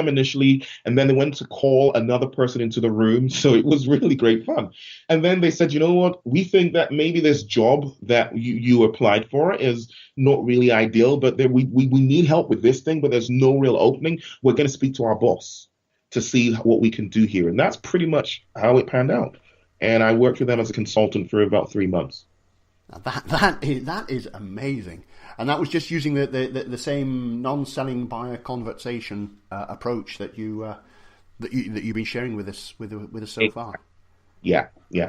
initially, and then they went to call another person into the room. So it was really great fun. And then they said, you know what? We think that maybe this job that you applied for is not really ideal, but we need help with this thing, but there's no real opening. We're going to speak to our boss to see what we can do here. And that's pretty much how it panned out. And I worked with them as a consultant for about 3 months. Now that is amazing. And that was just using the same non-selling buyer conversation approach that you've been sharing with us so far. Yeah.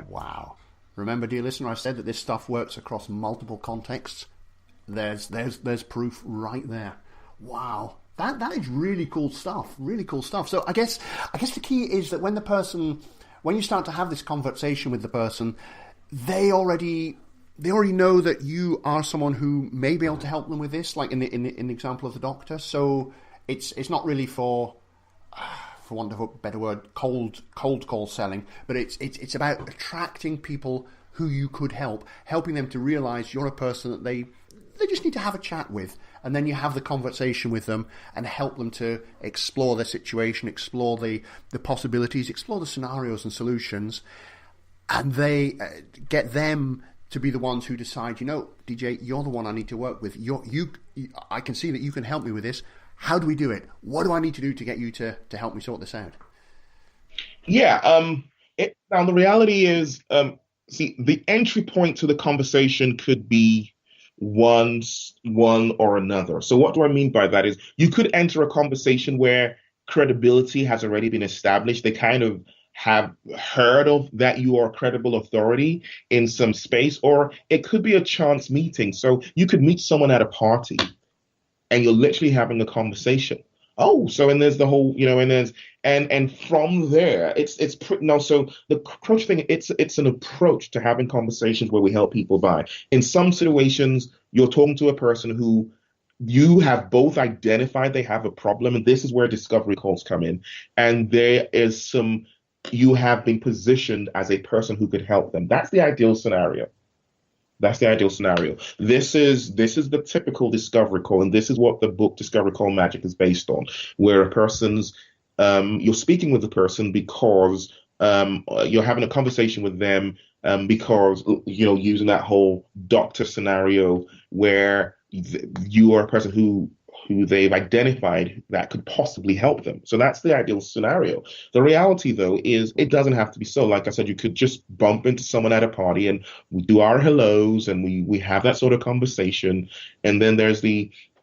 Wow. Remember, dear listener, I said that this stuff works across multiple contexts. There's proof right there. Wow. That is really cool stuff. Really cool stuff. So I guess the key is that when you start to have this conversation with the person, they already know that you are someone who may be able to help them with this, like in the example of the doctor. So it's not really for want of a better word, cold call selling, but it's about attracting people who you could help, helping them to realize you're a person that they just need to have a chat with, and then you have the conversation with them and help them to explore their situation, explore the possibilities, explore the scenarios and solutions, and they get them to be the ones who decide, DJ, you're the one I need to work with. I can see that you can help me with this. How do we do it? What do I need to do to get you to help me sort this out? Yeah. Now the reality is, the entry point to the conversation could be one or another. So what do I mean by that is you could enter a conversation where credibility has already been established. They kind of have heard of that you are a credible authority in some space, or it could be a chance meeting. So you could meet someone at a party and you're literally having a conversation. Oh, so and there's the whole, and from there, so the approach thing, it's an approach to having conversations where we help people by. In some situations, you're talking to a person who you have both identified they have a problem, and this is where discovery calls come in. And you have been positioned as a person who could help them. That's the ideal scenario. This is the typical discovery call, and this is what the book Discovery Call Magic is based on, where you're speaking with the person because you're having a conversation with them because using that whole doctor scenario where you are a person who they've identified that could possibly help them. So that's the ideal scenario. The reality, though, is it doesn't have to be so. Like I said, you could just bump into someone at a party and we do our hellos and we have that sort of conversation. And then there's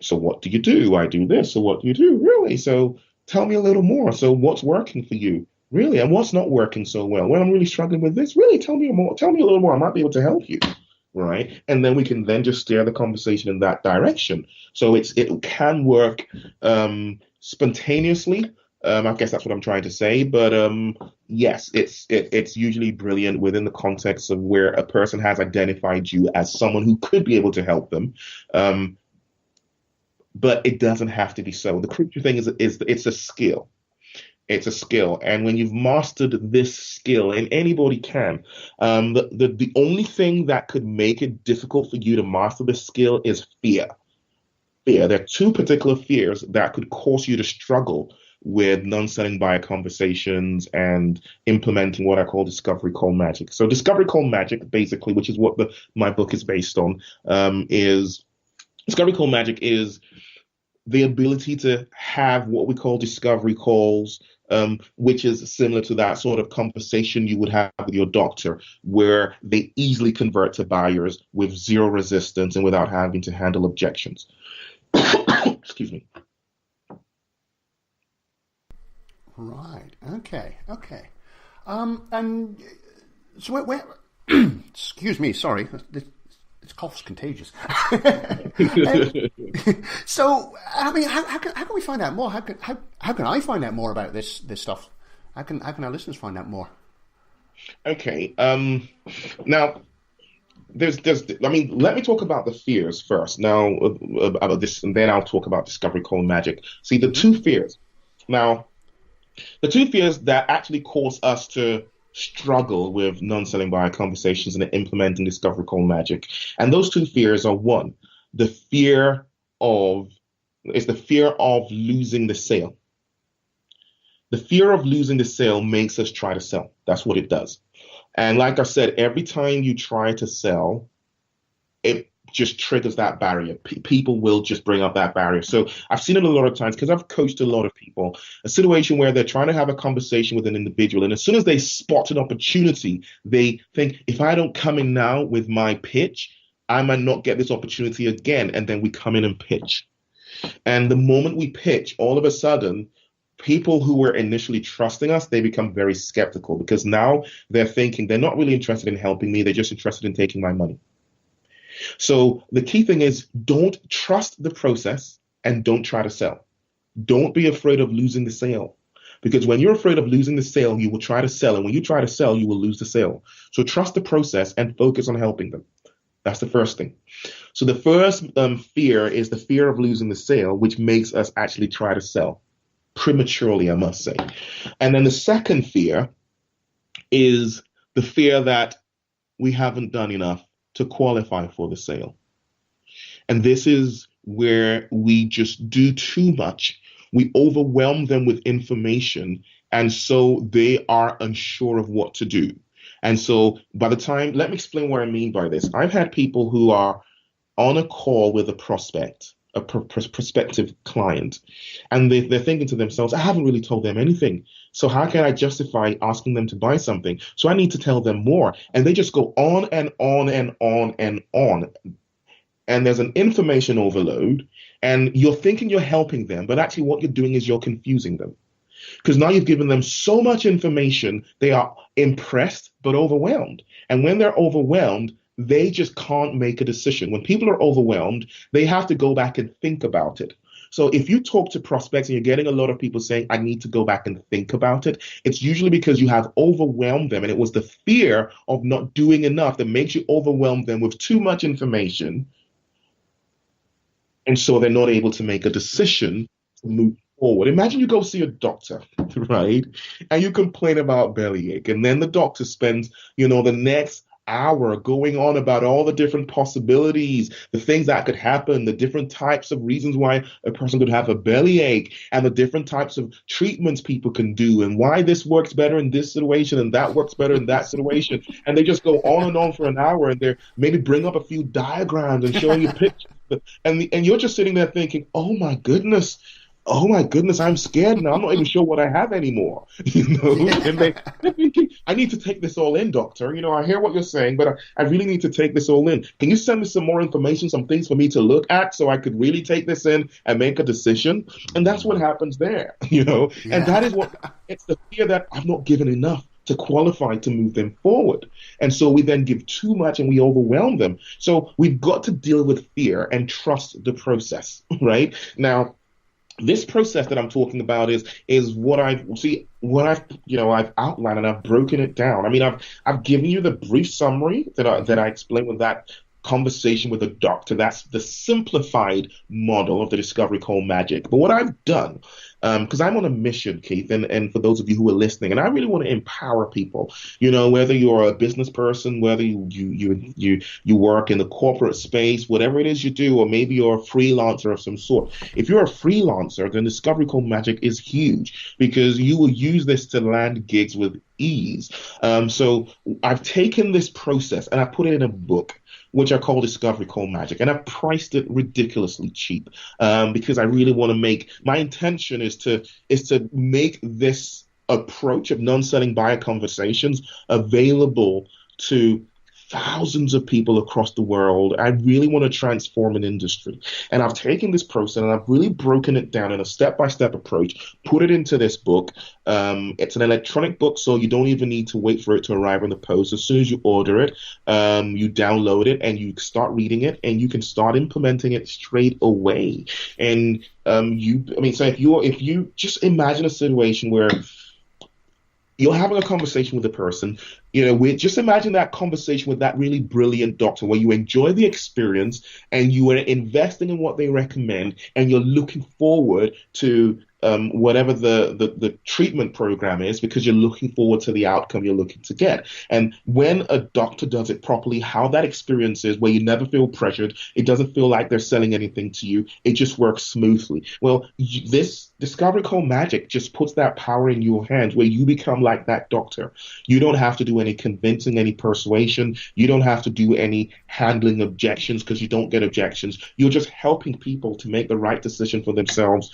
so what do you do? I do this. So what do you do? Really? So tell me a little more. So what's working for you? Really? And what's not working so well? Well, I'm really struggling with this. Really? Tell me more. Tell me a little more. I might be able to help you. Right. And then we can then just steer the conversation in that direction. So it can work spontaneously. I guess that's what I'm trying to say. But yes, it's usually brilliant within the context of where a person has identified you as someone who could be able to help them. But it doesn't have to be so. The crucial thing is it's a skill. It's a skill. And when you've mastered this skill, and anybody can, the only thing that could make it difficult for you to master this skill is fear. There are two particular fears that could cause you to struggle with non-selling buyer conversations and implementing what I call discovery call magic. So discovery call magic, basically, which is what my book is based on, is discovery call magic is the ability to have what we call discovery calls, which is similar to that sort of conversation you would have with your doctor, where they easily convert to buyers with zero resistance and without having to handle objections. Excuse me. Right. Okay. And so where excuse me. Sorry. This cough's contagious. So, I mean, how can we find out more? How can I find out more about this stuff? How can our listeners find out more? Okay. Now, let me talk about the fears first. Now, about this, and then I'll talk about discovery call magic. See, the two fears. Now, the two fears that actually cause us to struggle with non-selling buyer conversations and implementing discovery call magic. And those two fears are, one, the fear of losing the sale. The fear of losing the sale makes us try to sell. That's what it does. And like I said, every time you try to sell, it just triggers that barrier. People will just bring up that barrier. So I've seen it a lot of times because I've coached a lot of people, a situation where they're trying to have a conversation with an individual. And as soon as they spot an opportunity, they think, if I don't come in now with my pitch, I might not get this opportunity again. And then we come in and pitch. And the moment we pitch, all of a sudden, people who were initially trusting us, they become very skeptical because now they're thinking they're not really interested in helping me. They're just interested in taking my money. So the key thing is, don't trust the process and don't try to sell. Don't be afraid of losing the sale, because when you're afraid of losing the sale, you will try to sell. And when you try to sell, you will lose the sale. So trust the process and focus on helping them. That's the first thing. So the first fear is the fear of losing the sale, which makes us actually try to sell prematurely, I must say. And then the second fear is the fear that we haven't done enough to qualify for the sale. And this is where we just do too much. We overwhelm them with information, and so they are unsure of what to do. And so by the time, let me explain what I mean by this. I've had people who are on a call with a prospect, a prospective client, and they're thinking to themselves, I haven't really told them anything. So how can I justify asking them to buy something? So I need to tell them more. And they just go on and on and on and on. And there's an information overload, and you're thinking you're helping them, but actually what you're doing is you're confusing them. Because now you've given them so much information, they are impressed but overwhelmed. And when they're overwhelmed, they just can't make a decision. When people are overwhelmed, they have to go back and think about it. So if you talk to prospects and you're getting a lot of people saying, I need to go back and think about it, it's usually because you have overwhelmed them. And it was the fear of not doing enough that makes you overwhelm them with too much information. And so they're not able to make a decision to move forward. Imagine you go see a doctor, right? And you complain about bellyache. And then the doctor spends, the next hour going on about all the different possibilities, the things that could happen, the different types of reasons why a person could have a bellyache, and the different types of treatments people can do, and why this works better in this situation and that works better in that situation. And they just go on and on for an hour, and they're maybe bring up a few diagrams and showing you pictures. And you're just sitting there thinking, oh my goodness, I'm scared now. I'm not even sure what I have anymore. And they're thinking, I need to take this all in, doctor. I hear what you're saying, but I really need to take this all in. Can you send me some more information, some things for me to look at so I could really take this in and make a decision? And that's what happens there, Yeah. And that is it's the fear that I've not given enough to qualify to move them forward. And so we then give too much and we overwhelm them. So we've got to deal with fear and trust the process, right? Now, this process that I'm talking about is what I've outlined, and I've broken it down. I mean, I've given you the brief summary that I explained with that conversation with a doctor. That's the simplified model of the discovery called magic. But what I've done, because I'm on a mission, Keith, and for those of you who are listening, and I really want to empower people, whether you're a business person, whether you work in the corporate space, whatever it is you do, or maybe you're a freelancer of some sort. If you're a freelancer, then discovery called magic is huge because you will use this to land gigs with ease. So I've taken this process and I put it in a book, which I call Discovery Called Magic. And I've priced it ridiculously cheap because I really want to my intention is to make this approach of non-selling buyer conversations available to thousands of people across the world. I really want to transform an industry. And I've taken this process and I've really broken it down in a step-by-step approach, put it into this book. It's an electronic book, so you don't even need to wait for it to arrive in the post. As soon as you order it, you download it and you start reading it and you can start implementing it straight away. And so if you just imagine a situation where you're having a conversation with a person, just imagine that conversation with that really brilliant doctor where you enjoy the experience and you are investing in what they recommend and you're looking forward to whatever the treatment program is because you're looking forward to the outcome you're looking to get. And when a doctor does it properly, how that experience is where you never feel pressured, it doesn't feel like they're selling anything to you, it just works smoothly. Well, this Discovery Call Magic just puts that power in your hands where you become like that doctor. You don't have to do any convincing, any persuasion. You don't have to do any handling objections because you don't get objections. You're just helping people to make the right decision for themselves,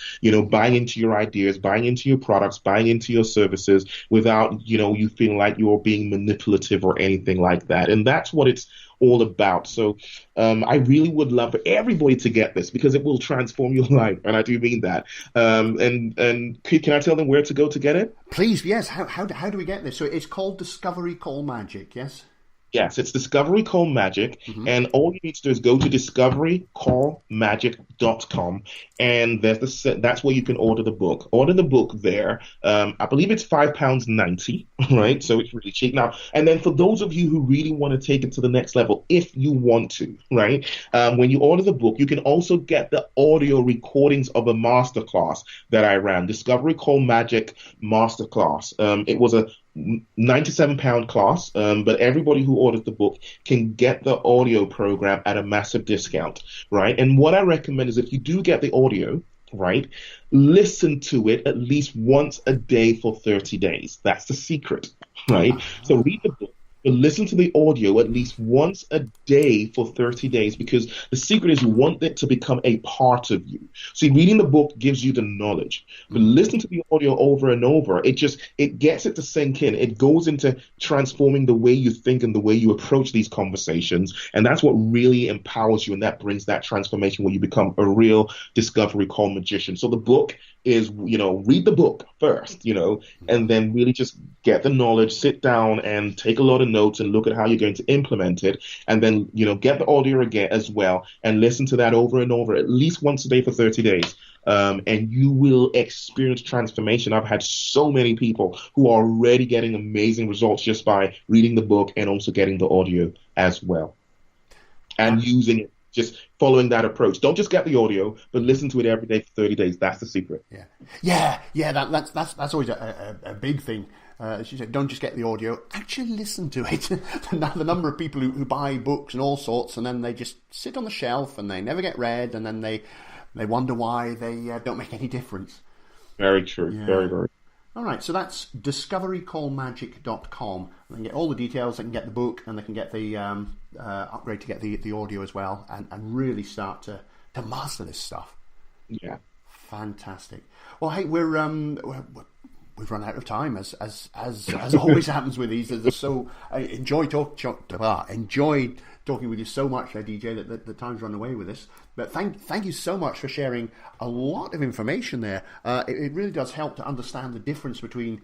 buying into your ideas, buying into your products, buying into your services without, you feeling like you're being manipulative or anything like that. And that's what it's all about. So I really would love for everybody to get this because it will transform your life, and I do mean that. And can I tell them where to go to get it? Please, yes. How do we get this? So it's called Discovery Call Magic, yes? Yes, it's Discovery Call Magic, and all you need to do is go to discoverycallmagic.com, and that's where you can order the book. Order the book there. I believe it's £5.90, right? So it's really cheap now. And then for those of you who really want to take it to the next level, if you want to, right? When you order the book, you can also get the audio recordings of a masterclass that I ran, Discovery Call Magic Masterclass. It was a £97 class, but everybody who orders the book can get the audio program at a massive discount, right? And what I recommend is if you do get the audio, right, listen to it at least once a day for 30 days. That's the secret, right? So read the book, but listen to the audio at least once a day for 30 days because the secret is you want it to become a part of you. See, reading the book gives you the knowledge, but listening to the audio over and over, it gets it to sink in. It goes into transforming the way you think and the way you approach these conversations, and that's what really empowers you, and that brings that transformation where you become a real Discovery Call magician. So the book is, read the book first, and then really just get the knowledge, sit down and take a lot of notes and look at how you're going to implement it. And then, get the audio again as well and listen to that over and over, at least once a day for 30 days. And you will experience transformation. I've had so many people who are already getting amazing results just by reading the book and also getting the audio as well. And using it. Just following that approach. Don't just get the audio, but listen to it every day for 30 days. That's the secret. Yeah. That's always a big thing. As you said, don't just get the audio. Actually, listen to it. The number of people who buy books and all sorts, and then they just sit on the shelf and they never get read, and then they wonder why they don't make any difference. Very true. Yeah. Very, very. All right, so that's discoverycallmagic.com. They can get all the details, they can get the book, and they can get the upgrade to get the audio as well, and really start to master this stuff. Yeah. Talking. Well, hey, we've run out of time, as always happens with these. So I enjoyed talking with you so much, DJ, that the time's run away with this. But thank you so much for sharing a lot of information there. It really does help to understand the difference between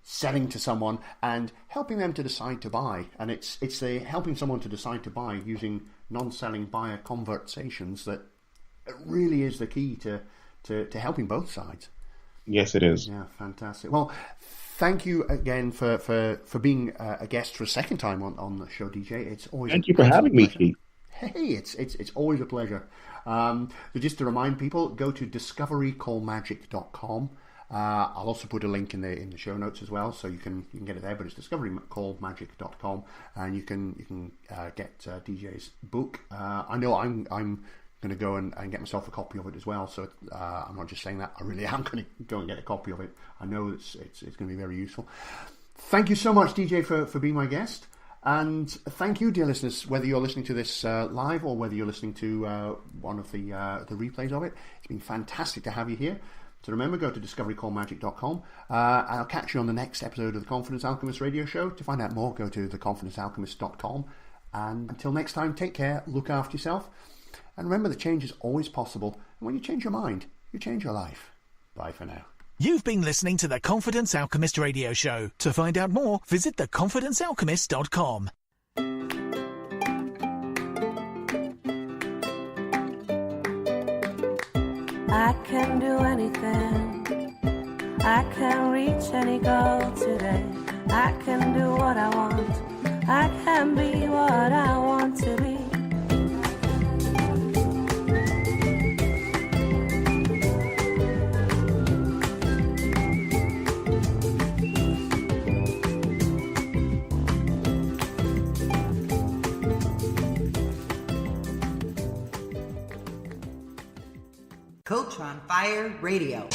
selling to someone and helping them to decide to buy. And it's helping someone to decide to buy using non-selling buyer conversations that really is the key to helping both sides. Yes, it is. Yeah, fantastic. Well, thank you again for being a guest for a second time on the show, DJ. It's always thank you for having me, Keith. Hey, it's always a pleasure. So just to remind people, go to discoverycallmagic.com. I'll also put a link in the show notes as well, so you can get it there. But it's discoverycallmagic.com, and you can get DJ's book. I know I'm going to go and get myself a copy of it as well. So I'm not just saying that. I really am going to go and get a copy of it. I know it's going to be very useful. Thank you so much, DJ, for being my guest. And thank you, dear listeners, whether you're listening to this live or whether you're listening to one of the replays of it. It's been fantastic to have you here. So remember, go to discoverycallmagic.com. And I'll catch you on the next episode of the Confidence Alchemist radio show. To find out more, go to theconfidencealchemist.com. And until next time, take care, look after yourself. And remember that change is always possible. And when you change your mind, you change your life. Bye for now. You've been listening to the Confidence Alchemist radio show. To find out more, visit theconfidencealchemist.com. I can do anything. I can reach any goal today. I can do what I want. I can be what I want to be. Coach on Fire Radio.